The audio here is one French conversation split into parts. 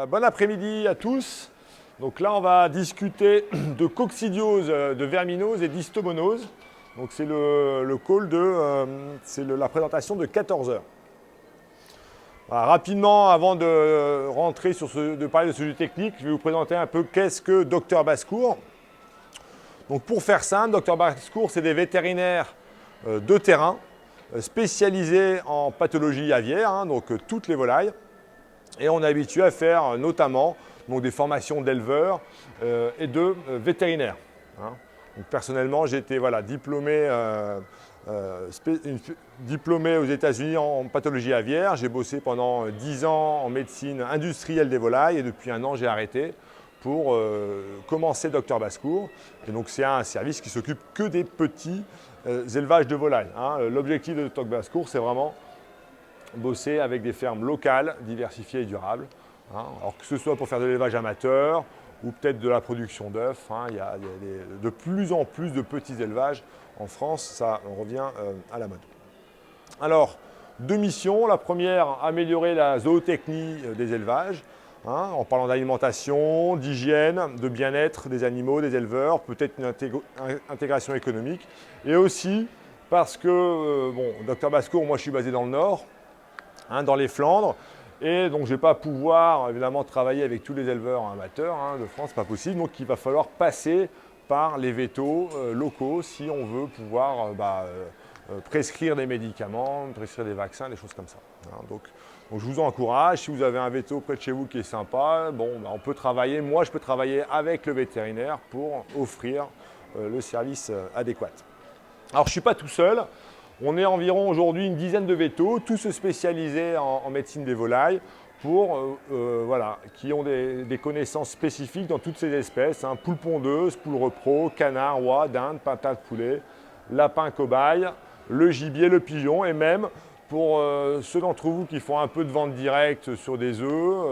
Bon après-midi à tous. Donc là, on va discuter de coccidiose, de verminose et d'histomonose. Donc c'est le call la présentation de 14 heures. Voilà, rapidement, avant de rentrer de parler de ce sujet technique, je vais vous présenter un peu qu'est-ce que Dr Basse-Cour. Donc pour faire simple, Dr Basse-Cour, c'est des vétérinaires de terrain spécialisés en pathologie aviaire, donc toutes les volailles. Et on est habitué à faire notamment donc, des formations d'éleveurs et de vétérinaires. Donc, personnellement, j'ai été diplômé aux États-Unis en pathologie aviaire. J'ai bossé pendant 10 ans en médecine industrielle des volailles et depuis un an, j'ai arrêté pour commencer Dr Basse-Cour. Et donc, c'est un service qui s'occupe que des petits élevages de volailles. L'objectif de Dr Basse-Cour, c'est vraiment bosser avec des fermes locales, diversifiées et durables. Alors que ce soit pour faire de l'élevage amateur ou peut-être de la production d'œufs. Il y a de plus en plus de petits élevages en France, ça revient à la mode. Alors, deux missions. La première, améliorer la zootechnie des élevages, en parlant d'alimentation, d'hygiène, de bien-être des animaux, des éleveurs, peut-être une intégration économique. Et aussi parce que, Dr Basse-Cour, moi je suis basé dans le Nord, dans les Flandres, et donc je ne vais pas pouvoir évidemment travailler avec tous les éleveurs amateurs de France, pas possible, donc il va falloir passer par les vétos locaux si on veut pouvoir prescrire des médicaments, prescrire des vaccins, des choses comme ça. Donc je vous encourage, si vous avez un veto près de chez vous qui est sympa, on peut travailler, moi je peux travailler avec le vétérinaire pour offrir le service adéquat. Alors je ne suis pas tout seul. On est environ aujourd'hui une dizaine de vétos, tous spécialisés en médecine des volailles, qui ont des connaissances spécifiques dans toutes ces espèces, poules pondeuses, poules repros, canards, oies, dindes, pintades de poulet, lapins cobayes, le gibier, le pigeon, et même pour ceux d'entre vous qui font un peu de vente directe sur des œufs,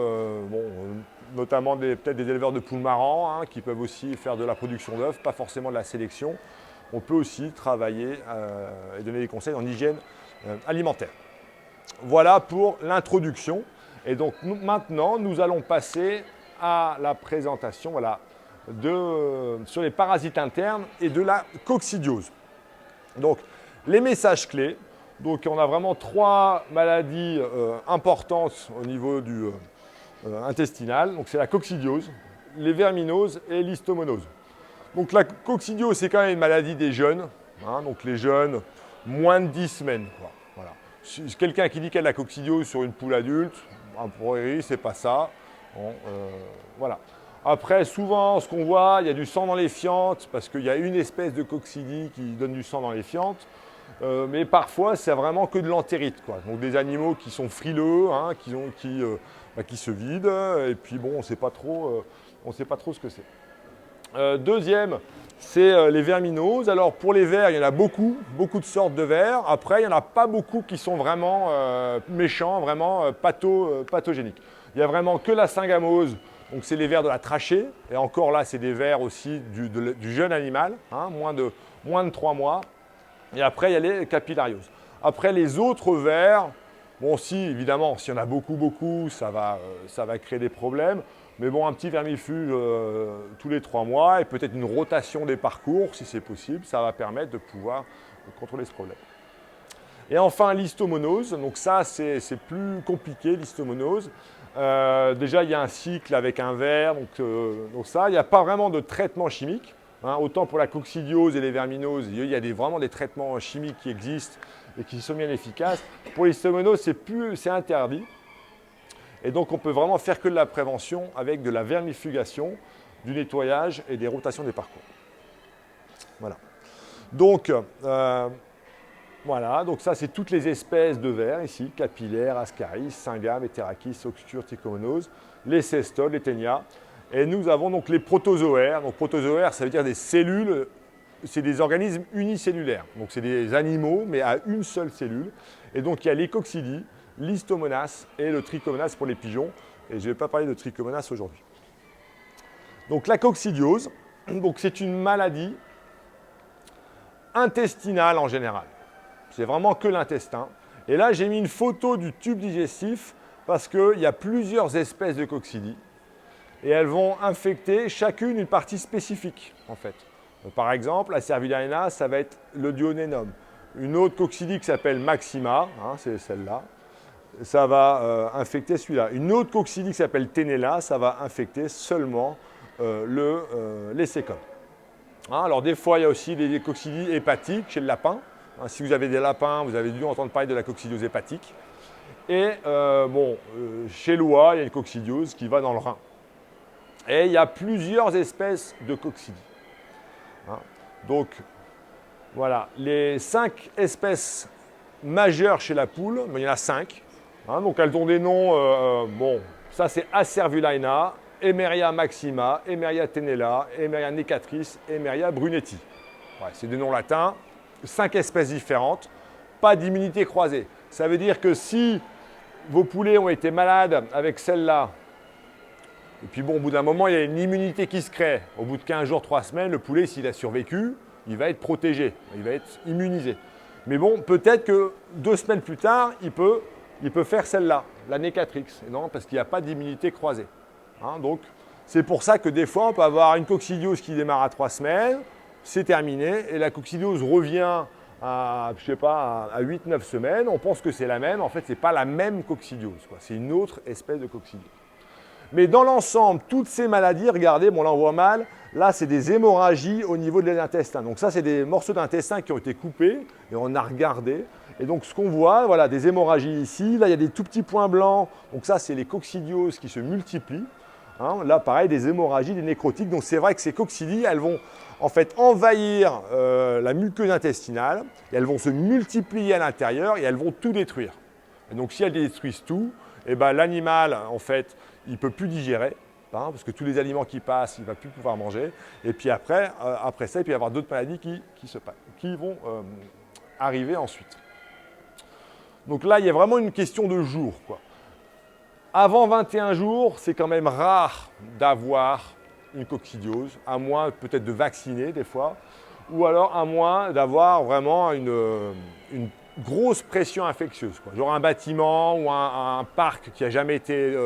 notamment peut-être des éleveurs de poules marrans, qui peuvent aussi faire de la production d'œufs, pas forcément de la sélection. On peut aussi travailler et donner des conseils en hygiène alimentaire. Voilà pour l'introduction. Et donc maintenant, nous allons passer à la présentation sur les parasites internes et de la coccidiose. Donc les messages clés. Donc on a vraiment trois maladies importantes au niveau intestinal. Donc c'est la coccidiose, les verminoses et l'histomonose. Donc la coccidiose, c'est quand même une maladie des jeunes. Donc les jeunes, moins de 10 semaines. Voilà. Quelqu'un qui dit qu'il a de la coccidiose sur une poule adulte, a priori, c'est pas ça. Voilà. Après, souvent, ce qu'on voit, il y a du sang dans les fientes, parce qu'il y a une espèce de coccidie qui donne du sang dans les fientes. Mais parfois, c'est vraiment que de l'entérite. Donc des animaux qui sont frileux, qui se vident, et puis on ne sait pas trop ce que c'est. Deuxième, c'est les verminoses. Alors pour les vers, il y en a beaucoup de sortes de vers. Après, il n'y en a pas beaucoup qui sont vraiment méchants, vraiment pathogéniques. Il n'y a vraiment que la syngamose, donc c'est les vers de la trachée. Et encore là, c'est des vers aussi du jeune animal, moins de 3 mois. Et après, il y a les capillarioses. Après, les autres vers, évidemment, s'il y en a beaucoup, ça va créer des problèmes. Mais un petit vermifuge tous les 3 mois et peut-être une rotation des parcours, si c'est possible, ça va permettre de pouvoir contrôler ce problème. Et enfin, l'histomonose. Donc ça, c'est plus compliqué, l'histomonose. Déjà, il y a un cycle avec un ver. Donc ça, il n'y a pas vraiment de traitement chimique. Autant pour la coccidiose et les verminoses, il y a vraiment des traitements chimiques qui existent et qui sont bien efficaces. Pour l'histomonose, c'est interdit. Et donc, on peut vraiment faire que de la prévention avec de la vermifugation, du nettoyage et des rotations des parcours. Voilà. Donc, donc ça, c'est toutes les espèces de vers ici, capillaires, ascaris, syngam, hétérachis, oxture, trichomonose, les cestodes, les ténias. Et nous avons donc les protozoaires. Donc, protozoaires, ça veut dire des cellules, c'est des organismes unicellulaires. Donc, c'est des animaux, mais à une seule cellule. Et donc, il y a les coccidies, l'histomonas et le trichomonas pour les pigeons. Et je ne vais pas parler de trichomonas aujourd'hui. Donc la coccidiose, c'est une maladie intestinale en général. C'est vraiment que l'intestin. Et là, j'ai mis une photo du tube digestif parce qu'il y a plusieurs espèces de coccidies et elles vont infecter chacune une partie spécifique, en fait. Par exemple, la Cervulaena, ça va être le duodenum. Une autre coccidie qui s'appelle Maxima, hein, c'est celle-là, ça va infecter celui-là. Une autre coccidie qui s'appelle Tenella, ça va infecter seulement les sécomes. Hein, alors des fois, il y a aussi des coccidies hépatiques chez le lapin. Hein, si vous avez des lapins, vous avez dû entendre parler de la coccidiose hépatique. Et chez l'oie, il y a une coccidiose qui va dans le rein. Et il y a plusieurs espèces de coccidies. Hein, donc, voilà, les 5 espèces majeures chez la poule, mais il y en a 5. Hein, donc elles ont des noms, ça c'est Acervulaena, Emeria maxima, Emeria tenella, Emeria necatrice, Emeria brunetti. Ouais, c'est des noms latins, 5 espèces différentes, pas d'immunité croisée. Ça veut dire que si vos poulets ont été malades avec celle-là, et puis bon, au bout d'un moment, il y a une immunité qui se crée. Au bout de 15 jours, 3 semaines, le poulet, s'il a survécu, il va être protégé, il va être immunisé. Mais bon, peut-être que 2 semaines plus tard, il peut faire celle-là, la Necatrix. Et non, parce qu'il n'y a pas d'immunité croisée. Hein, donc, c'est pour ça que des fois, on peut avoir une coccidiose qui démarre à 3 semaines, c'est terminé, et la coccidiose revient à 8-9 semaines. On pense que c'est la même. En fait, ce n'est pas la même coccidiose. C'est une autre espèce de coccidiose. Mais dans l'ensemble, toutes ces maladies, regardez, bon là on voit mal, là c'est des hémorragies au niveau de l'intestin. Donc ça c'est des morceaux d'intestin qui ont été coupés et on a regardé. Et donc ce qu'on voit, voilà, des hémorragies ici, là il y a des tout petits points blancs, donc ça c'est les coccidioses qui se multiplient. Hein, là pareil, des hémorragies, des nécrotiques. Donc c'est vrai que ces coccidies, elles vont en fait envahir la muqueuse intestinale, et elles vont se multiplier à l'intérieur et elles vont tout détruire. Et donc si elles détruisent tout, eh ben, l'animal en fait, il ne peut plus digérer, hein, parce que tous les aliments qui passent, il ne va plus pouvoir manger. Et puis après ça, il peut y avoir d'autres maladies qui vont arriver ensuite. Donc là, il y a vraiment une question de jours, quoi. Avant 21 jours, c'est quand même rare d'avoir une coccidiose, à moins peut-être de vacciner des fois, ou alors à moins d'avoir vraiment une grosse pression infectieuse, quoi. Genre un bâtiment ou un parc qui n'a jamais été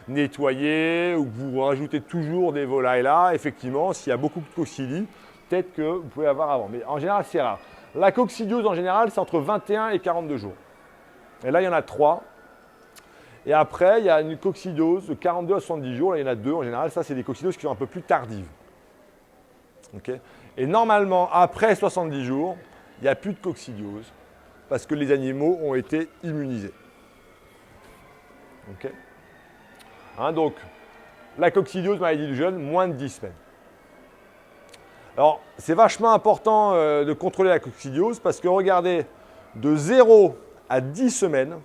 nettoyé, ou que vous rajoutez toujours des volailles là, effectivement, s'il y a beaucoup de coccidie, peut-être que vous pouvez avoir avant. Mais en général, c'est rare. La coccidiose, en général, c'est entre 21 et 42 jours. Et là, il y en a 3. Et après, il y a une coccidiose de 42 à 70 jours. Là, il y en a 2 en général. Ça, c'est des coccidioses qui sont un peu plus tardives. Okay. Et normalement, après 70 jours, il n'y a plus de coccidiose parce que les animaux ont été immunisés. Okay. Hein, donc, la coccidiose, maladie du jeune, moins de 10 semaines. Alors, c'est vachement important de contrôler la coccidiose parce que regardez, de 0 à 10 semaines,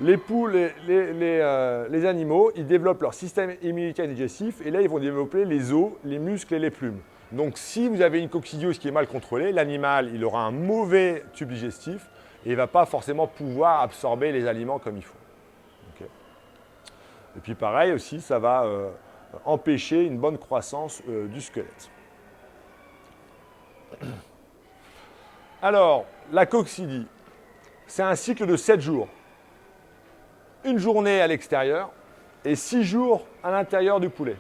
les poules, les animaux, ils développent leur système immunitaire digestif et là, ils vont développer les os, les muscles et les plumes. Donc, si vous avez une coccidiose qui est mal contrôlée, l'animal, il aura un mauvais tube digestif et il ne va pas forcément pouvoir absorber les aliments comme il faut. Okay. Et puis, pareil aussi, ça va empêcher une bonne croissance du squelette. Alors, la coccidie, c'est un cycle de 7 jours. Une journée à l'extérieur et 6 jours à l'intérieur du poulet.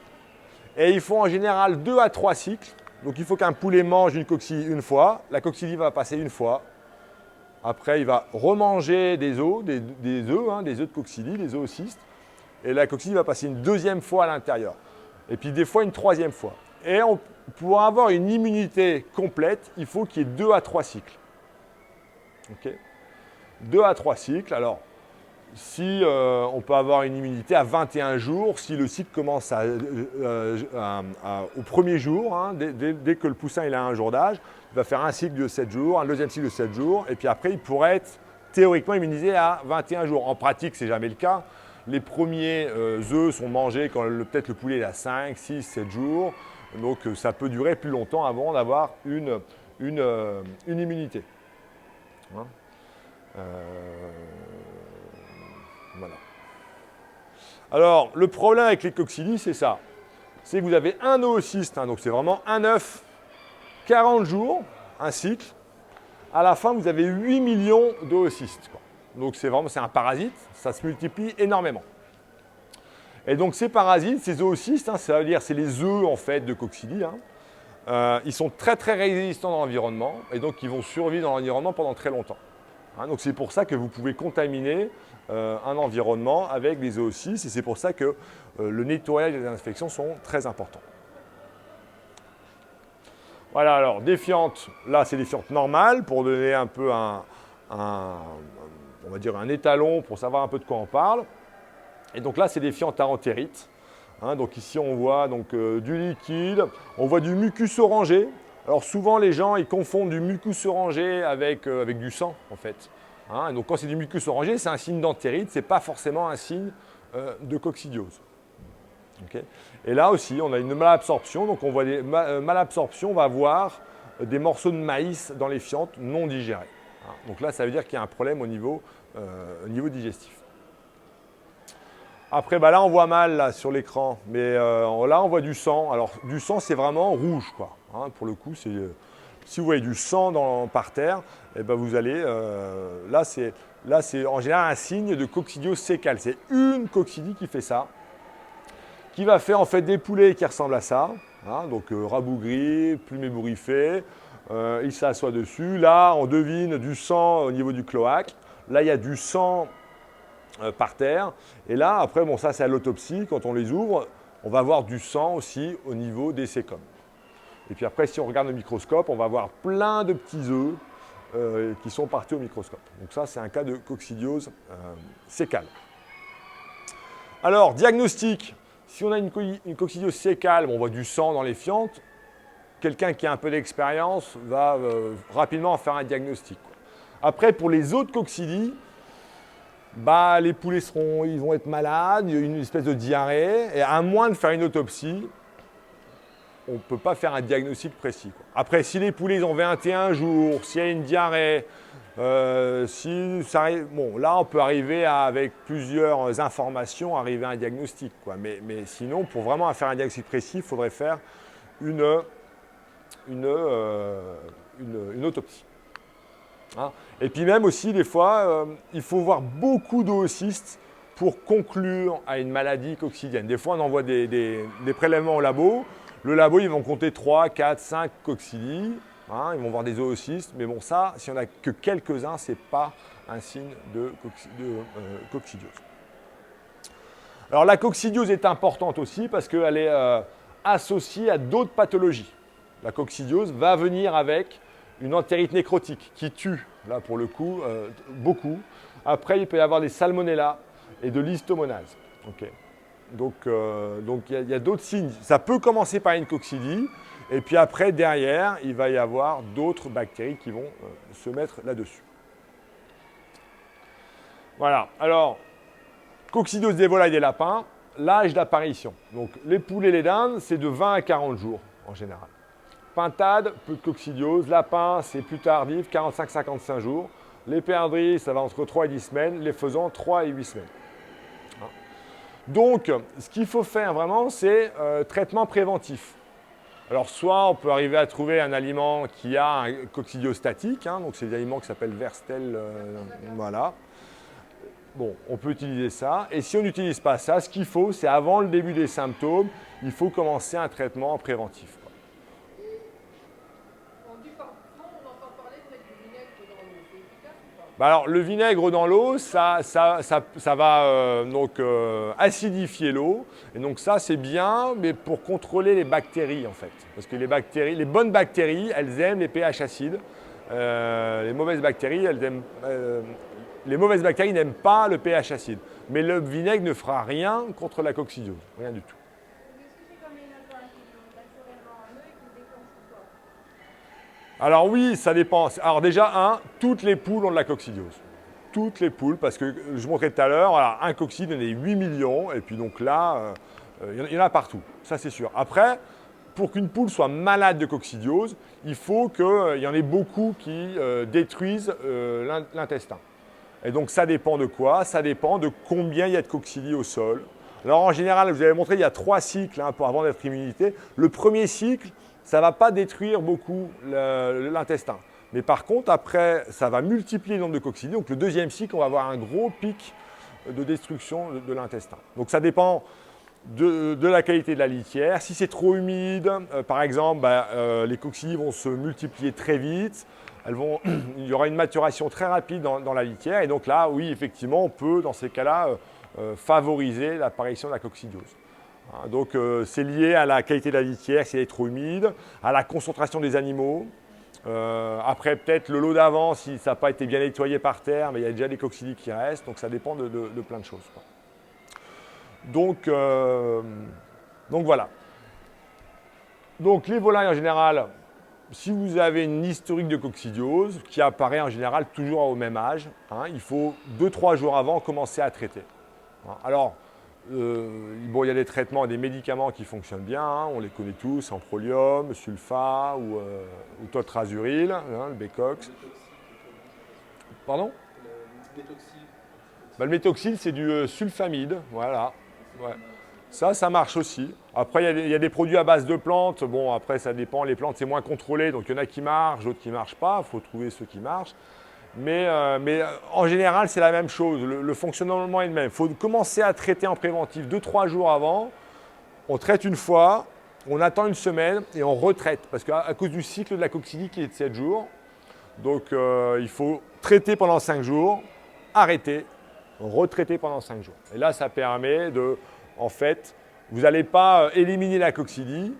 Et il faut en général 2 à 3 cycles. Donc il faut qu'un poulet mange une coccidie une fois. La coccidie va passer une fois. Après, il va remanger des œufs, des œufs de coccidie, des oocystes. Et la coccidie va passer une deuxième fois à l'intérieur. Et puis des fois une troisième fois. Et pour avoir une immunité complète, il faut qu'il y ait 2 à 3 cycles. Okay. 2 à 3 cycles. Alors, si on peut avoir une immunité à 21 jours, si le cycle commence au premier jour, hein, dès que le poussin il a un jour d'âge, il va faire un cycle de 7 jours, un deuxième cycle de 7 jours, et puis après, il pourrait être théoriquement immunisé à 21 jours. En pratique, ce n'est jamais le cas. Les premiers œufs sont mangés quand peut-être le poulet est à 5, 6, 7 jours. Donc, ça peut durer plus longtemps avant d'avoir une immunité. Hein. Voilà. Alors, le problème avec les coccidies, c'est ça. C'est que vous avez un oocyste, hein, donc c'est vraiment un œuf, 40 jours, un cycle. À la fin, vous avez 8 millions d'oocystes. Donc, c'est un parasite, ça se multiplie énormément. Et donc ces parasites, ces zoocystes, hein, ça veut dire c'est les œufs en fait de coccidie, hein, ils sont très très résistants dans l'environnement et donc ils vont survivre dans l'environnement pendant très longtemps. Hein, donc c'est pour ça que vous pouvez contaminer un environnement avec des zoocystes et c'est pour ça que le nettoyage et les désinfections sont très importants. Voilà, alors des fientes, là c'est des fientes normales pour donner un peu on va dire un étalon pour savoir un peu de quoi on parle. Et donc là c'est des fientes à entérite. Hein, donc ici on voit donc, du liquide, on voit du mucus orangé. Alors souvent les gens ils confondent du mucus orangé avec du sang en fait. Hein, donc quand c'est du mucus orangé c'est un signe d'entérite, ce n'est pas forcément un signe de coccidiose. Okay. Et là aussi, on a une malabsorption. Donc, on voit des malabsorptions, on va voir des morceaux de maïs dans les fientes non digérés. Hein. Donc là, ça veut dire qu'il y a un problème au niveau digestif. Après, là, on voit mal là, sur l'écran, mais là, on voit du sang. Alors, du sang, c'est vraiment rouge, quoi. Hein, pour le coup, si vous voyez du sang par terre, eh ben, vous allez. Là, c'est en général un signe de coccidiose sécale. C'est une coccidie qui fait ça, qui va faire en fait des poulets qui ressemblent à ça, hein, donc rabougris, plumes ébouriffées, il s'assoit dessus. Là, on devine du sang au niveau du cloaque. Là, il y a du sang par terre. Et là, après, bon, ça c'est à l'autopsie, quand on les ouvre, on va voir du sang aussi au niveau des sécomes. Et puis après, si on regarde au microscope, on va voir plein de petits œufs qui sont partis au microscope. Donc ça, c'est un cas de coccidiose sécale. Alors, diagnostic. Si on a une coccidiose sécale, on voit du sang dans les fientes, quelqu'un qui a un peu d'expérience va rapidement faire un diagnostic. Après, pour les autres coccidies, les poulets ils vont être malades, il y a une espèce de diarrhée, et à moins de faire une autopsie, on ne peut pas faire un diagnostic précis. Après, si les poulets ont 21 jours, s'il y a une diarrhée, si ça arrive, bon, là, on peut arriver avec plusieurs informations, arriver à un diagnostic. Mais sinon, pour vraiment faire un diagnostic précis, il faudrait faire une autopsie. Hein. Et puis même aussi, des fois, il faut voir beaucoup d'oocystes pour conclure à une maladie coccidienne. Des fois, on envoie des prélèvements au labo. Le labo, ils vont compter 3, 4, 5 coccidies. Hein, ils vont voir des zoocystes, mais bon, ça, si on n'a que quelques-uns, ce n'est pas un signe de coccidiose. Alors, la coccidiose est importante aussi parce qu'elle est associée à d'autres pathologies. La coccidiose va venir avec une entérite nécrotique qui tue, là pour le coup, beaucoup. Après, il peut y avoir des salmonella et de l'histomonase. Okay. Donc, il y a d'autres signes. Ça peut commencer par une coccidie. Et puis après, derrière, il va y avoir d'autres bactéries qui vont se mettre là-dessus. Voilà. Alors, coccidiose des volailles et des lapins, l'âge d'apparition. Donc, les poules et les dindes, c'est de 20 à 40 jours en général. Pintade, peu de coccidiose. Lapin, c'est plus tardif, 45-55 jours. Les perdrix, ça va entre 3 et 10 semaines. Les faisans, 3 et 8 semaines. Donc, ce qu'il faut faire vraiment, c'est traitement préventif. Alors, soit on peut arriver à trouver un aliment qui a un coccidiostatique, hein, donc c'est des aliments qui s'appellent Verstel, voilà. Bon, on peut utiliser ça. Et si on n'utilise pas ça, ce qu'il faut, c'est avant le début des symptômes, il faut commencer un traitement préventif. Alors, le vinaigre dans l'eau, ça va acidifier l'eau. Et donc ça, c'est bien, mais pour contrôler les bactéries, en fait. Parce que les bonnes bactéries, elles aiment les pH acides. Les mauvaises bactéries, n'aiment pas le pH acide. Mais le vinaigre ne fera rien contre la coccidiose. Rien du tout. Alors oui, ça dépend. Alors déjà, toutes les poules ont de la coccidiose. Toutes les poules, parce que je montrais tout à l'heure, voilà, un coccide, il y en a 8 millions, et puis donc là, il y en a partout, ça c'est sûr. Après, pour qu'une poule soit malade de coccidiose, il faut qu'il y en ait beaucoup qui détruisent l'intestin. Et donc ça dépend de quoi? Ça dépend de combien il y a de coccidie au sol. Alors en général, je vous avais montré, il y a 3 cycles avant d'être immunité. Le premier cycle, ça ne va pas détruire beaucoup l'intestin. Mais par contre, après, ça va multiplier le nombre de coccidies. Donc le deuxième cycle, on va avoir un gros pic de destruction de l'intestin. Donc ça dépend de la qualité de la litière. Si c'est trop humide, par exemple, les coccinilles vont se multiplier très vite. Il y aura une maturation très rapide dans la litière. Et donc là, oui, effectivement, on peut, dans ces cas-là, favoriser l'apparition de la coccidiose. Donc c'est lié à la qualité de la litière, si elle est trop humide, à la concentration des animaux. Après, peut-être le lot d'avant, si ça n'a pas été bien nettoyé par terre, mais il y a déjà des coccinilles qui restent. Donc ça dépend de plein de choses, quoi. Donc voilà. Donc les volailles en général, si vous avez une historique de coccidiose qui apparaît en général toujours au même âge, il faut 2-3 jours avant commencer à traiter. Alors, il y a des traitements, des médicaments qui fonctionnent bien, on les connaît tous, Amprolium, Sulfa ou Toltrazuril, le Becox. Pardon ? Le méthoxyl, c'est du sulfamide, voilà. Ouais. Ça marche aussi. Après, il y a des produits à base de plantes. Bon, après, ça dépend. Les plantes, c'est moins contrôlé. Donc, il y en a qui marchent, d'autres qui ne marchent pas. Il faut trouver ceux qui marchent. Mais en général, c'est la même chose. Le fonctionnement est le même. Il faut commencer à traiter en préventif 2-3 jours avant. On traite une fois, on attend une semaine et on retraite. Parce qu'à cause du cycle de la coccinille qui est de 7 jours, donc il faut traiter pendant 5 jours, arrêter, retraiter pendant 5 jours. Et là, ça permet de, en fait, vous n'allez pas éliminer la coccinille,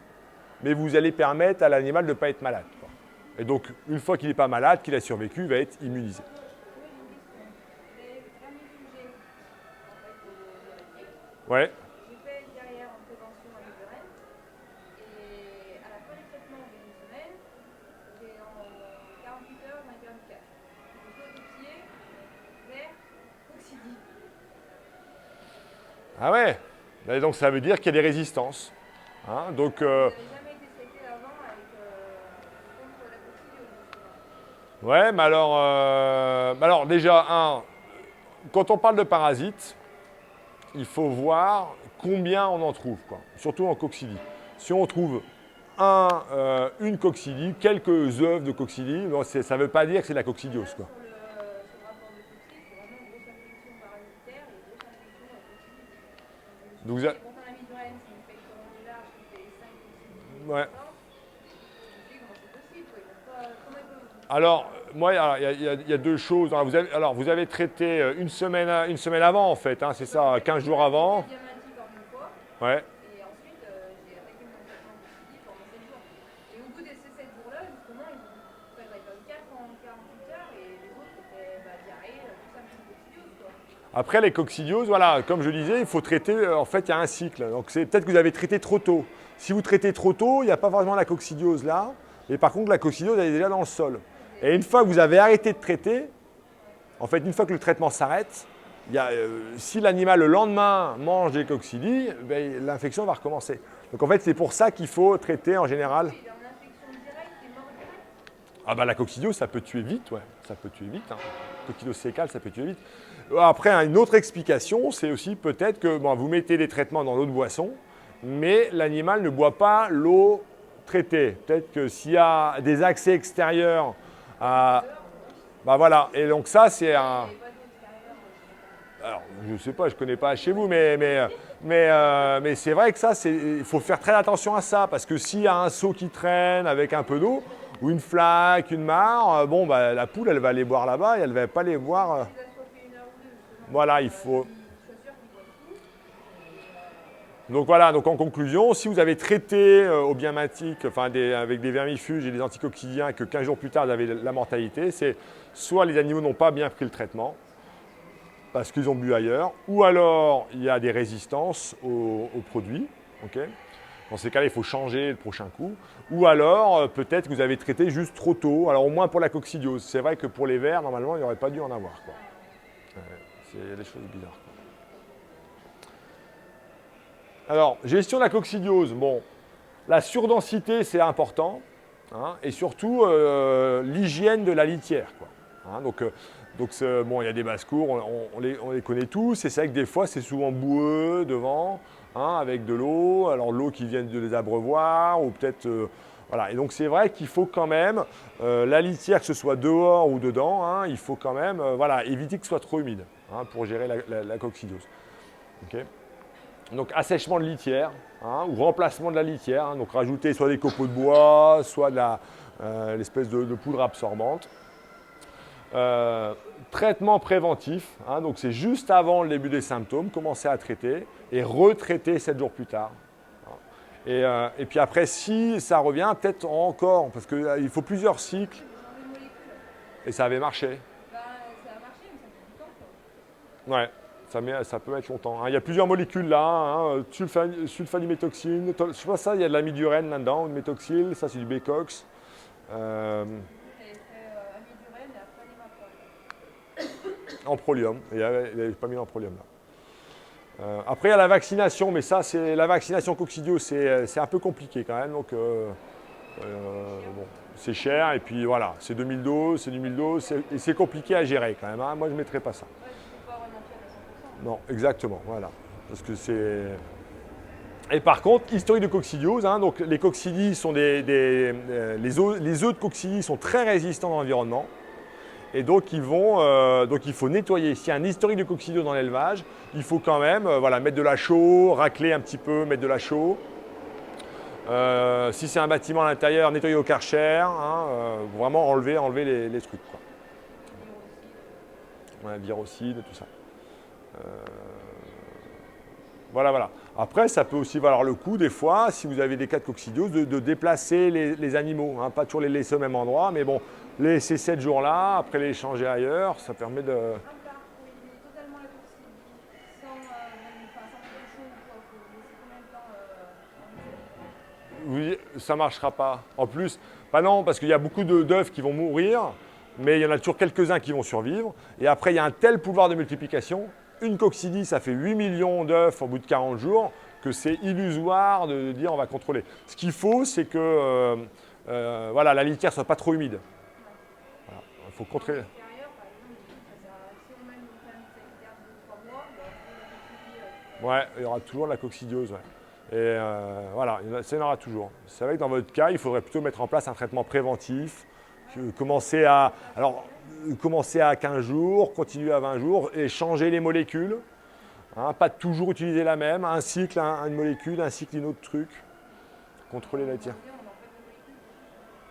mais vous allez permettre à l'animal de ne pas être malade, quoi. Et donc, une fois qu'il n'est pas malade, qu'il a survécu, il va être immunisé. Ouais. J'ai fait derrière en prévention à l'Uberène et à la fin du traitement d'une semaine, j'ai en 48 heures, j'en ai perdu 4. Donc autopsié, vert, coccinille. Ah ouais. Et donc, ça veut dire qu'il y a des résistances. Donc, Vous n'avez jamais été traité avant contre la coccinille, justement. ouais, mais alors déjà, quand on parle de parasites, il faut voir combien on en trouve, quoi. Surtout en coccinille. Si on trouve une coccinille, quelques œufs de coccinille, ça ne veut pas dire que c'est de la coccidiose, quoi. Sur le rapport de coccinille, c'est vraiment une grosse infection parasitaire et une grosse infection coccinille. Donc, Quand on a mis du Rennes, c'est une infection large qui fait 5 coccinilles. ouais. Je me dis comment c'est possible, quoi. Comment ils peuvent... Alors, moi, il y a deux choses. Vous avez traité une semaine avant, en fait, c'est ça, 15 jours avant. Diamantique en une fois. Ouais. Et ensuite, j'ai arrêté mon traitement de coccinille pendant 7 jours. Et au bout de ces 7 jours-là, justement, ils ont perdu 4 en 48 heures et les autres, c'était diarrhée, tout ça, une coccidiose, quoi. Après, les coccidioses, voilà, comme je disais, il faut traiter, en fait, il y a un cycle. Donc, c'est peut-être que vous avez traité trop tôt. Si vous traitez trop tôt, il n'y a pas vraiment la coccidiose là. Et par contre, la coccidiose, elle est déjà dans le sol. Et une fois que vous avez arrêté de traiter, en fait, une fois que le traitement s'arrête, si l'animal, le lendemain, mange des coccinilles, l'infection va recommencer. Donc, en fait, c'est pour ça qu'il faut traiter en général. Il est en infection directe et mort directe. La coccidiose, ça peut tuer vite, ouais. Ça peut tuer vite. Coccidiose sécale, ça peut tuer vite. Après, une autre explication, c'est aussi peut-être que vous mettez des traitements dans l'eau de boisson, mais l'animal ne boit pas l'eau traitée. Peut-être que s'il y a des accès extérieurs, voilà. Et donc ça, c'est un... Alors, je ne sais pas, je ne connais pas chez vous, mais c'est vrai que ça, il faut faire très attention à ça, parce que s'il y a un seau qui traîne avec un peu d'eau, ou une flaque, une mare, la poule, elle va aller boire là-bas et elle ne va pas les boire. Voilà, il faut... Donc voilà, donc en conclusion, si vous avez traité au biamatique, avec des vermifuges et des anticoccidiens et que 15 jours plus tard, vous avez la mortalité, c'est soit les animaux n'ont pas bien pris le traitement, parce qu'ils ont bu ailleurs, ou alors il y a des résistances aux produits. Okay. Dans ces cas-là, il faut changer le prochain coup. Ou alors, peut-être que vous avez traité juste trop tôt, alors au moins pour la coccidiose. C'est vrai que pour les vers, normalement, il n'aurait pas dû en avoir, quoi. Il y a des choses bizarres, quoi. Alors, gestion de la coccidiose. Bon, la surdensité, c'est important. Et surtout, l'hygiène de la litière, quoi. Donc, il y a des basses-cours, on les connaît tous. Et c'est vrai que des fois, c'est souvent boueux devant, avec de l'eau. Alors, l'eau qui vient de les abreuvoirs, ou peut-être... voilà. Et donc, c'est vrai qu'il faut quand même, la litière, que ce soit dehors ou dedans, il faut quand même éviter que ce soit trop humide pour gérer la coccidiose. Okay. Donc assèchement de litière, hein, ou remplacement de la litière. Hein, donc rajouter soit des copeaux de bois, soit de l'espèce de poudre absorbante. Traitement préventif, hein, donc c'est juste avant le début des symptômes, commencer à traiter et retraiter 7 jours plus tard. Et puis après, si ça revient, peut-être encore, parce qu'il faut plusieurs cycles, Changer de molécule. et ça avait marché. Ben, ça a marché, mais ça met du temps, quoi. Ouais, ça peut mettre longtemps. Hein. Il y a plusieurs molécules là, hein, sulfanimétoxine, je sais pas ça, il y a de l'amidurène là-dedans, ou de métoxyl, ça c'est du Bécox. J'avais fait amidurène et après l'hémaprole. En prolium, il n'avait pas mis en prolium là. Après, il y a la vaccination, mais ça, c'est la vaccination coccidio, c'est un peu compliqué quand même. Donc, bon, c'est cher et puis voilà, c'est 2000 doses, c'est du 1000 doses, et c'est compliqué à gérer quand même. Hein. Moi, je ne mettrais pas ça. Ouais, il ne faut pas ralentir à 100%. Non, exactement, voilà. Parce que c'est. Et par contre, historique de coccidiose, hein, donc les coccidies sont les œufs de coccidies sont très résistants dans l'environnement. Et donc, donc il faut nettoyer. S'il y a un historique de coccidiose dans l'élevage, il faut quand même voilà, mettre de la chaux, racler un petit peu, mettre de la chaux. Si c'est un bâtiment à l'intérieur, nettoyer au Karcher, hein, vraiment enlever les trucs. Quoi. Ouais, virocide, tout ça. Voilà. Après, ça peut aussi valoir le coup, des fois, si vous avez des cas de coccidiose, de déplacer les animaux. Hein, pas toujours les laisser au même endroit, mais bon, les laisser 7 jours là, après les changer ailleurs, ça permet de. Un plat pour éliminer totalement la coccidie, sans quelque chose, il faut laisser combien de temps en Oui, ça ne marchera pas. En plus, pas non, parce qu'il y a beaucoup d'œufs qui vont mourir, mais il y en a toujours quelques-uns qui vont survivre. Et après, il y a un tel pouvoir de multiplication. Une coccidie, ça fait 8 millions d'œufs au bout de 40 jours, que c'est illusoire de dire on va contrôler. Ce qu'il faut, c'est que voilà, la litière ne soit pas trop humide. Voilà. Il faut contrôler. extérieur, par exemple, si on met une ferme sanitaire de 3 mois, il y aura toujours la coccidie. Ouais, il y aura toujours la coccidiose. Ouais. Et voilà, ça y en aura toujours. C'est vrai que dans votre cas, il faudrait plutôt mettre en place un traitement préventif. Commencer à 15 jours, continuer à 20 jours et changer les molécules. Hein, pas toujours utiliser la même, un cycle, une molécule, un cycle, une autre truc. Contrôler la tienne.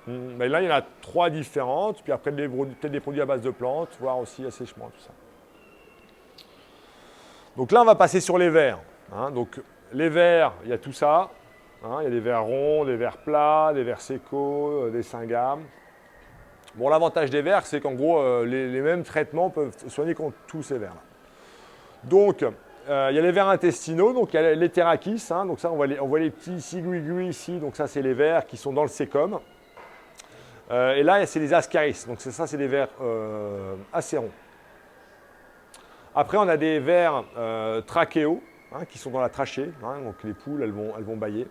Mais là, il y en a 3 différentes, puis après peut-être des produits à base de plantes, voire aussi assèchement, tout ça. Donc là, on va passer sur les vers. Hein, donc les vers, il y a tout ça. Hein, il y a des vers ronds, des vers plats, des vers sécaux, des cingames. Bon, l'avantage des vers, c'est qu'en gros, les mêmes traitements peuvent soigner contre tous ces vers-là. Donc, il y a les vers intestinaux, donc il y a les thérakis. Hein, donc ça, on voit les petits sigui ici. Donc ça, c'est les vers qui sont dans le sécum. Et là, c'est les ascaris. Donc ça, c'est des vers assez ronds. Après, on a des vers trachéaux, hein, qui sont dans la trachée. Hein, donc les poules, elles vont bâiller.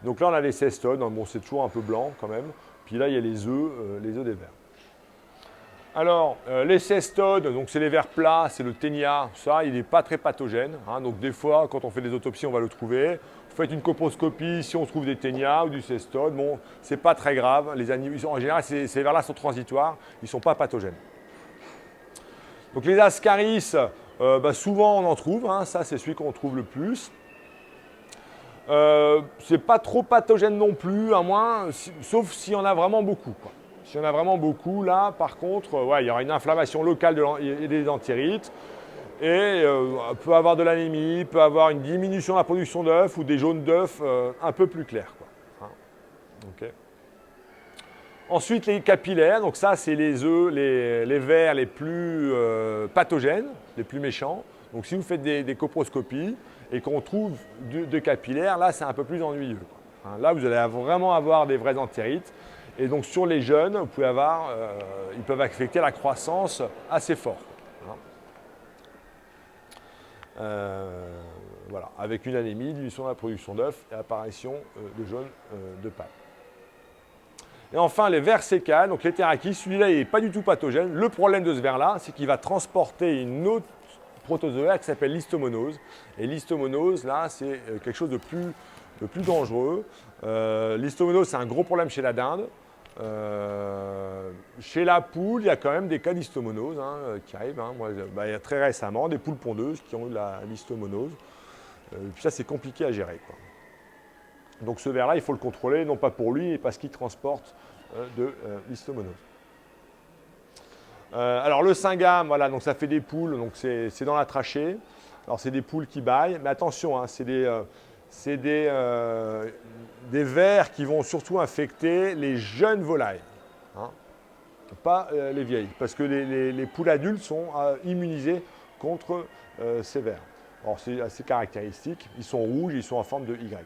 Donc là, on a les cestodes. Hein, bon, c'est toujours un peu blanc quand même. Puis là, il y a les œufs des vers. Alors, les cestodes, donc c'est les vers plats, c'est le ténia. Ça, il n'est pas très pathogène. Hein, donc des fois, quand on fait des autopsies, on va le trouver. Vous faites une coproscopie, si on trouve des ténias ou du cestode, bon, c'est pas très grave. Les animaux, en général, ces vers-là sont transitoires. Ils ne sont pas pathogènes. Donc les ascaris, souvent on en trouve. Hein, ça, c'est celui qu'on trouve le plus. C'est pas trop pathogène non plus, à moins, sauf s'il y en a vraiment beaucoup. Quoi. S'il y en a vraiment beaucoup, là, par contre, il y aura une inflammation locale des entérites et peut avoir de l'anémie, peut avoir une diminution de la production d'œufs ou des jaunes d'œufs un peu plus clairs. Quoi. Hein. Okay. Ensuite, les capillaires, donc ça, c'est les œufs, les vers les plus pathogènes, les plus méchants. Donc si vous faites des coproscopies et qu'on trouve de capillaires, là, c'est un peu plus ennuyeux. Quoi. Hein, là, vous allez vraiment avoir des vrais entérites. Et donc sur les jeunes, vous pouvez ils peuvent affecter la croissance assez fort. Hein. Voilà, avec une anémie, diminution de la production d'œufs et apparition de jaunes de paille. Et enfin, les vers sécales, donc les thérakis, celui-là, il n'est pas du tout pathogène. Le problème de ce vers-là, c'est qu'il va transporter une autre protozoaire qui s'appelle l'histomonose. Et l'histomonose, là, c'est quelque chose de plus dangereux. L'histomonose, c'est un gros problème chez la dinde. Chez la poule, il y a quand même des cas d'histomonose qui arrivent. Hein. Moi, il y a très récemment des poules pondeuses qui ont eu l'histomonose. Puis ça, c'est compliqué à gérer, quoi. Donc ce ver-là, il faut le contrôler, non pas pour lui, mais parce qu'il transporte de l'histomonose. Alors le syngame, voilà, donc ça fait des poules, donc c'est dans la trachée. Alors c'est des poules qui bâillent, mais attention, hein, c'est des vers qui vont surtout infecter les jeunes volailles, hein, pas les vieilles, parce que les poules adultes sont immunisées contre ces vers. Alors c'est assez caractéristique, ils sont rouges, ils sont en forme de Y.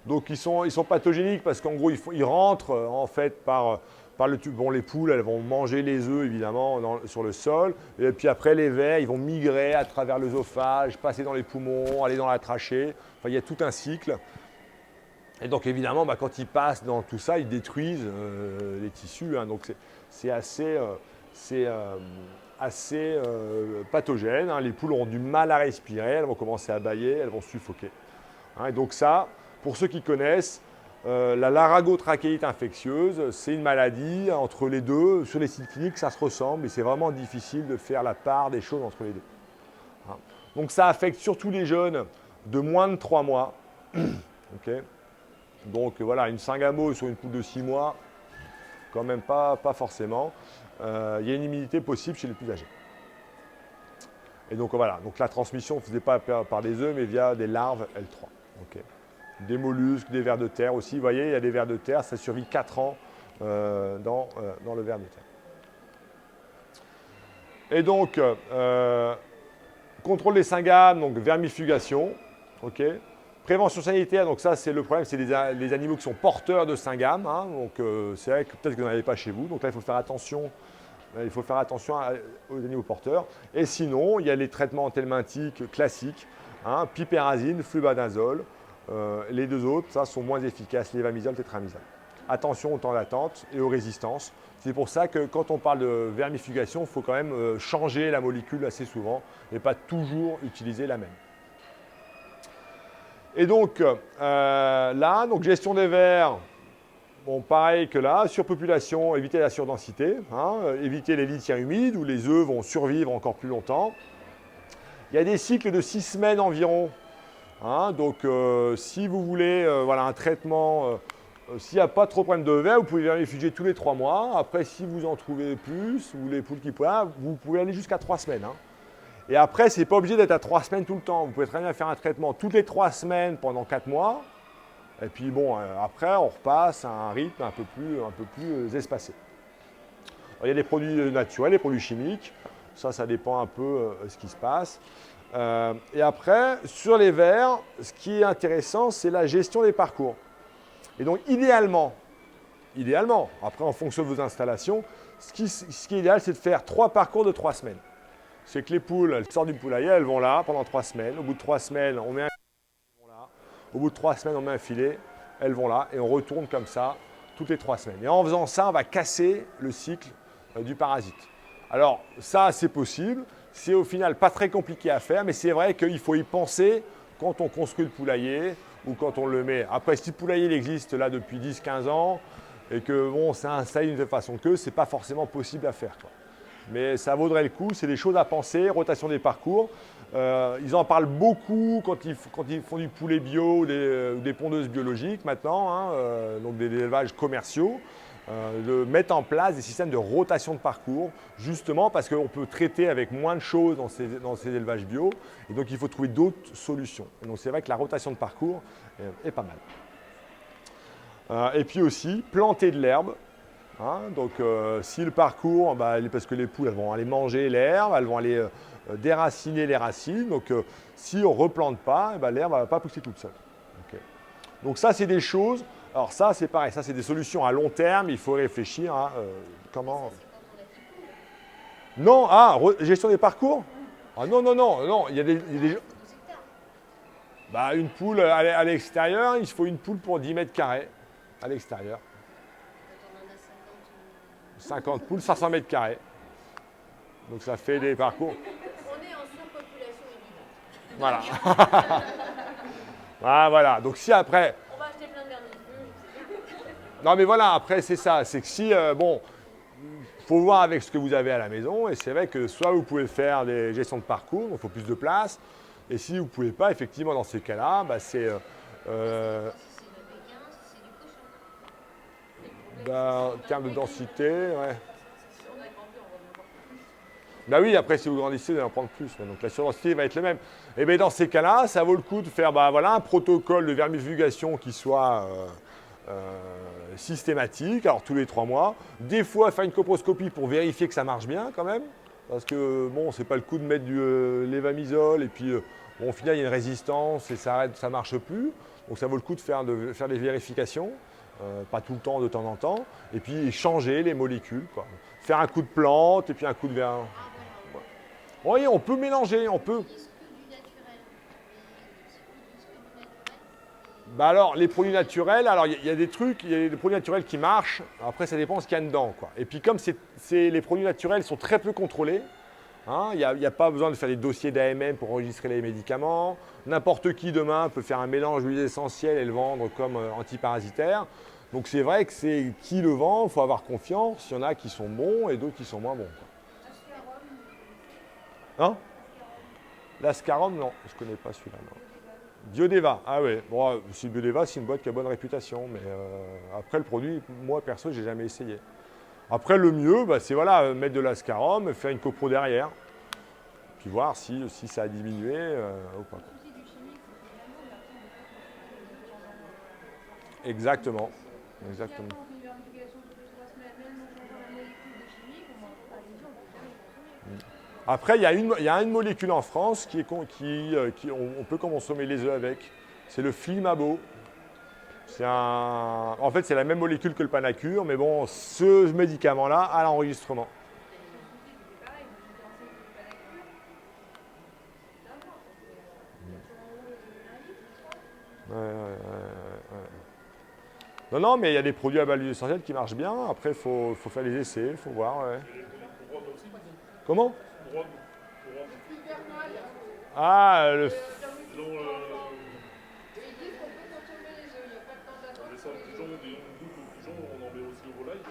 Donc ils sont pathogéniques parce qu'en gros ils rentrent en fait par le tube. Bon, les poules elles vont manger les œufs évidemment sur le sol et puis après les vers ils vont migrer à travers l'œsophage, passer dans les poumons, aller dans la trachée. Enfin il y a tout un cycle. Et donc évidemment quand ils passent dans tout ça ils détruisent les tissus. Hein, donc c'est assez pathogène. Hein. Les poules auront du mal à respirer, elles vont commencer à bâiller, elles vont suffoquer. Hein, et donc ça, pour ceux qui connaissent, la laragotrachéite infectieuse, c'est une maladie entre les deux. Sur les sites cliniques, ça se ressemble et c'est vraiment difficile de faire la part des choses entre les deux. Hein. Donc ça affecte surtout les jeunes de moins de 3 mois. Okay. Donc voilà, une syngamo sur une poule de 6 mois, quand même pas forcément. Il y a une immunité possible chez les plus âgés. Et donc voilà, donc la transmission ne se faisait pas par des œufs, mais via des larves L3. Okay. Des mollusques, des vers de terre aussi. Vous voyez, il y a des vers de terre, ça survit 4 ans dans le ver de terre. Et donc, contrôle des syngames, donc vermifugation. Okay. Prévention sanitaire, donc ça c'est le problème, c'est les animaux qui sont porteurs de syngame. Hein, donc c'est vrai que peut-être que vous n'en avez pas chez vous. Donc là, il faut faire attention. Aux animaux porteurs. Et sinon, il y a les traitements anthelmintiques classiques, hein, piperazine, flubadazole. Les deux autres, ça, sont moins efficaces, levamisole, tétramizole. Attention au temps d'attente et aux résistances. C'est pour ça que quand on parle de vermifugation, il faut quand même changer la molécule assez souvent et pas toujours utiliser la même. Et donc, là, donc gestion des vers. Bon, pareil que là, surpopulation, éviter la surdensité, hein, éviter les litières humides où les œufs vont survivre encore plus longtemps. Il y a des cycles de 6 semaines environ. Hein, donc, si vous voulez voilà, un traitement, s'il n'y a pas trop de problème de vers, vous pouvez vermifuger tous les 3 mois. Après, si vous en trouvez plus, ou les poules qui poillent, vous pouvez aller jusqu'à 3 semaines. Hein. Et après, ce n'est pas obligé d'être à 3 semaines tout le temps. Vous pouvez très bien faire un traitement toutes les 3 semaines pendant 4 mois. Et puis bon, après, on repasse à un rythme un peu plus espacé. Alors, il y a des produits naturels, des produits chimiques. Ça dépend un peu ce qui se passe. Et après, sur les vers, ce qui est intéressant, c'est la gestion des parcours. Et donc, idéalement, après, en fonction de vos installations, ce qui est idéal, c'est de faire 3 parcours de 3 semaines. C'est que les poules, elles sortent du poulailler, elles vont là pendant 3 semaines. Au bout de 3 semaines, on met un Au bout de 3 semaines, on met un filet, elles vont là et on retourne comme ça toutes les 3 semaines. Et en faisant ça, on va casser le cycle du parasite. Alors ça, c'est possible. C'est au final pas très compliqué à faire, mais c'est vrai qu'il faut y penser quand on construit le poulailler ou quand on le met. Après, si le poulailler il existe là depuis 10-15 ans et que bon, c'est installé d'une façon que c'est pas forcément possible à faire, quoi. Mais ça vaudrait le coup, c'est des choses à penser, rotation des parcours. Ils en parlent beaucoup quand ils font du poulet bio ou des pondeuses biologiques maintenant, hein, donc des élevages commerciaux, de mettre en place des systèmes de rotation de parcours, justement parce qu'on peut traiter avec moins de choses dans ces élevages bio, et donc il faut trouver d'autres solutions. Et donc c'est vrai que la rotation de parcours est pas mal. Et puis aussi, planter de l'herbe. Hein, donc si le parcours, parce que les poules elles vont aller manger l'herbe, elles vont aller déraciner les racines, donc si on ne replante pas, l'herbe ne va pas pousser toute seule. Okay. Donc ça c'est des choses, alors ça c'est pareil, ça c'est des solutions à long terme, il faut réfléchir à comment… Non, gestion des parcours. Ah non, il y a des… une poule à l'extérieur, il faut une poule pour 10 mètres carrés à l'extérieur. 50 poules, 500 mètres carrés. Donc ça fait des parcours. On est en surpopulation évidente. Voilà. Voilà. Donc si après… On va acheter plein de vermifuges. Non mais voilà, après c'est ça. C'est que si, il faut voir avec ce que vous avez à la maison. Et c'est vrai que soit vous pouvez faire des gestions de parcours, donc il faut plus de place. Et si vous ne pouvez pas, effectivement, dans ces cas-là, bah, c'est Si c'est le béguin, si c'est du cochon. en termes de densité, ouais. Si on a grandi, on va en avoir plus. Bah oui, après, si vous grandissez, vous allez en prendre plus. Ouais. Donc la surdensité va être le même. Et bien dans ces cas-là, ça vaut le coup de faire bah, voilà, un protocole de vermifugation qui soit systématique, alors tous les 3 mois. Des fois, faire une coproscopie pour vérifier que ça marche bien quand même. Parce que bon, c'est pas le coup de mettre du lévamisole et puis bon, au final, il y a une résistance et ça arrête, ça marche plus. Donc ça vaut le coup de faire des vérifications. Pas tout le temps, de temps en temps, et puis changer les molécules, quoi. Faire un coup de plante et puis un coup de verre. Oui, on peut mélanger, on peut. Ils utilisent que du naturel. Mais s'ils utilisent que du naturel, Bah alors, les produits naturels, alors il y a des trucs, il y a des produits naturels qui marchent, après ça dépend ce qu'il y a dedans, quoi. Et puis comme les produits naturels sont très peu contrôlés, hein, il n'y a pas besoin de faire des dossiers d'AMM pour enregistrer les médicaments, n'importe qui demain peut faire un mélange d'huiles essentielles et le vendre comme antiparasitaire. Donc c'est vrai que c'est qui le vend, il faut avoir confiance, il y en a qui sont bons et d'autres qui sont moins bons, quoi. Hein? L'Ascarom, non, je ne connais pas celui-là. Non. Biodeva, ah ouais. Bon, si Biodeva, c'est une boîte qui a bonne réputation, mais après le produit, moi perso, j'ai jamais essayé. Après, le mieux, bah, c'est voilà, mettre de l'Ascarom, faire une copro derrière, puis voir si ça a diminué ou pas. Exactement. Exactement. Si après on fait une vérification toutes les 3 semaines, même en changeant la molécule de chimique, on ne mange pas les on ne peut jamais consommer. Après, il y a une molécule en France on peut consommer les œufs avec. C'est le Flimabo. En fait, c'est la même molécule que le Panacur, mais bon, ce médicament-là a l'enregistrement. C'est pareil, moi j'étais enceinte de pas la cure. D'un mois, parce que sur en haut, un litre, je crois. Ouais. Non, non, mais il y a des produits à base d'huile essentielle qui marchent bien. Après, il faut faire les essais, il faut voir. Ouais. Comment? Ah, le. Et ils disent qu'on peut consommer les œufs, il n'y a pas de temps d'attente.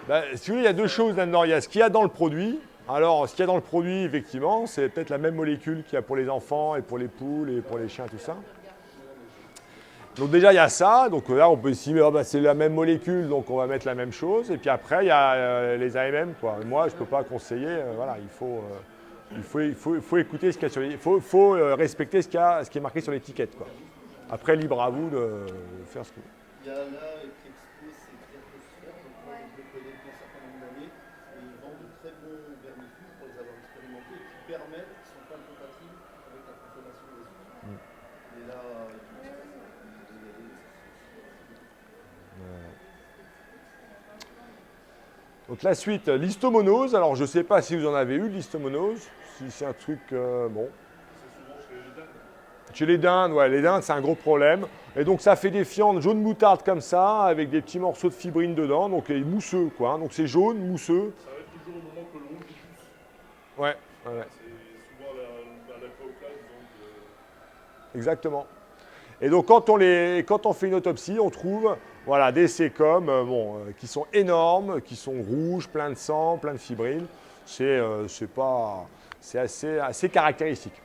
Bah, si vous voulez, il y a deux choses là-dedans. Il y a ce qu'il y a dans le produit. Alors, ce qu'il y a dans le produit, effectivement, c'est peut-être la même molécule qu'il y a pour les enfants et pour les poules et pour les chiens, tout ça. Donc déjà, il y a ça. Donc là, on peut estimer, oh, bah, c'est la même molécule, donc on va mettre la même chose. Et puis après, il y a les AMM, quoi. Moi, je ne peux pas conseiller. Voilà, il faut écouter ce qu'il y a sur les... Il faut respecter ce qui est marqué sur l'étiquette, quoi. Après, libre à vous de faire ce que vous voulez. Il y a là qui expose ces Diatosphères, donc moi je le connais depuis un certain nombre d'années, et ils vendent de très bons vermifuges pour les avoir expérimentés et qui permettent, qui ne sont pas incompatibles avec la consommation des œufs. Et là, Donc la suite, l'histomonose. Alors je ne sais pas si vous en avez eu de l'histomonose, si c'est un truc bon. Chez les dindes, ouais, les dindes c'est un gros problème. Et donc ça fait des fientes jaune moutarde comme ça, avec des petits morceaux de fibrine dedans, donc mousseux quoi. Donc c'est jaune, mousseux. Ça va être toujours au moment que le rouge pousse. Ouais. C'est souvent la coque là, disons. Exactement. Et donc quand on fait une autopsie, on trouve voilà, des sécomes qui sont énormes, qui sont rouges, pleins de sang, pleins de fibrine. C'est assez caractéristique.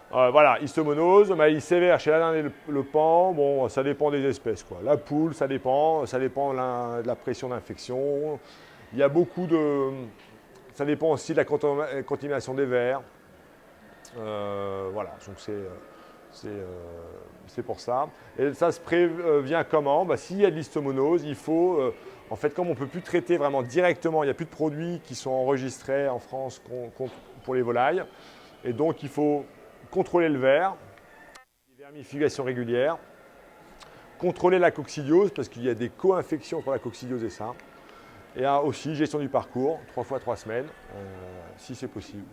Voilà, histomonose, maïs sévère chez la dinde et le paon, bon, ça dépend des espèces, quoi. La poule, ça dépend de la pression d'infection. Il y a ça dépend aussi de la contamination des vers. Voilà, donc c'est pour ça. Et ça se prévient comment? Bah, s'il y a de l'histomonose, il faut, en fait, comme on ne peut plus traiter vraiment directement, il n'y a plus de produits qui sont enregistrés en France pour les volailles, et donc il faut contrôler le ver, des vermifugations régulières, contrôler la coccidiose, parce qu'il y a des co-infections entre la coccidiose et ça, et aussi gestion du parcours, 3 fois 3 semaines, si c'est possible.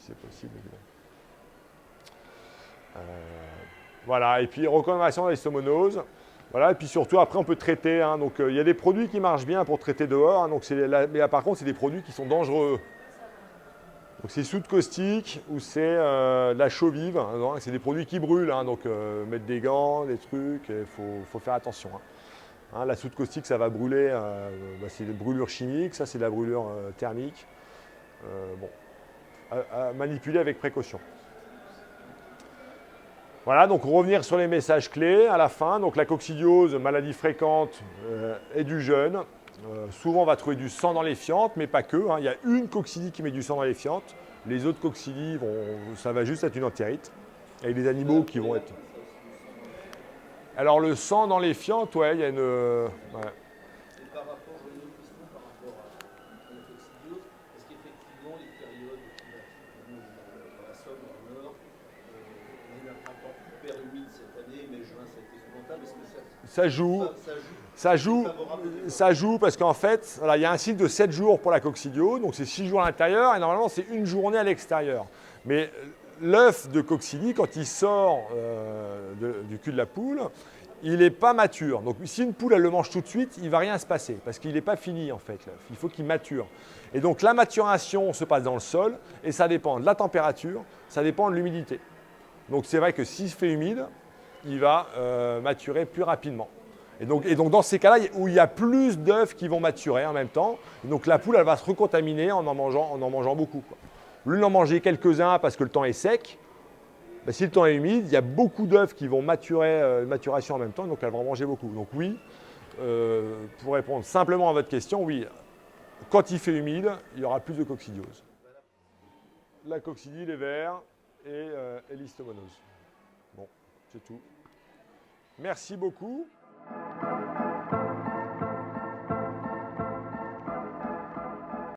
Évidemment. Voilà, et puis recommandation de l'histomonose. Voilà, et puis surtout après on peut traiter. Hein, donc il y a des produits qui marchent bien pour traiter dehors. Hein, donc mais par contre c'est des produits qui sont dangereux. Donc c'est soude caustique ou c'est de la chaux vive. Hein, c'est des produits qui brûlent. Hein, donc mettre des gants, des trucs, il faut faire attention. Hein. La soude caustique ça va brûler. C'est des brûlures chimiques. Ça c'est de la brûlure thermique. À manipuler avec précaution. Voilà, donc revenir sur les messages clés à la fin. Donc la coccidiose, maladie fréquente et du jeûne. Souvent on va trouver du sang dans les fientes, mais pas que. Hein. Il y a une coccidie qui met du sang dans les fientes. Les autres coccidies, ça va juste être une entérite. Et les animaux qui vont être... Alors le sang dans les fientes, ouais, il y a une... ouais. Et par rapport, j'ai une autre question par rapport à la coccidiose. Est-ce qu'effectivement, les périodes climatiques, dans la Somme, dans le Nord, on a eu un printemps hyper humide cette année, mais juin, ça a été épouvantable. Est-ce que Ça joue. ça Ça joue parce qu'en fait, voilà, il y a un cycle de 7 jours pour la coccidiose, donc c'est 6 jours à l'intérieur et normalement c'est une journée à l'extérieur. Mais l'œuf de coccidie, quand il sort du cul de la poule, il n'est pas mature. Donc si une poule elle le mange tout de suite, il ne va rien se passer parce qu'il n'est pas fini en fait l'œuf. Il faut qu'il mature. Et donc la maturation se passe dans le sol et ça dépend de la température, ça dépend de l'humidité. Donc c'est vrai que s'il fait humide, il va maturer plus rapidement. Et donc dans ces cas-là, où il y a plus d'œufs qui vont maturer en même temps, donc la poule elle va se recontaminer en mangeant beaucoup, quoi. Au lieu d'en manger quelques-uns parce que le temps est sec, ben, si le temps est humide, il y a beaucoup d'œufs qui vont maturer, maturation en même temps, donc elles vont en manger beaucoup. Donc oui, pour répondre simplement à votre question, oui, quand il fait humide, il y aura plus de coccidiose. La coccidie, les vers et l'histomonose. Bon, c'est tout. Merci beaucoup.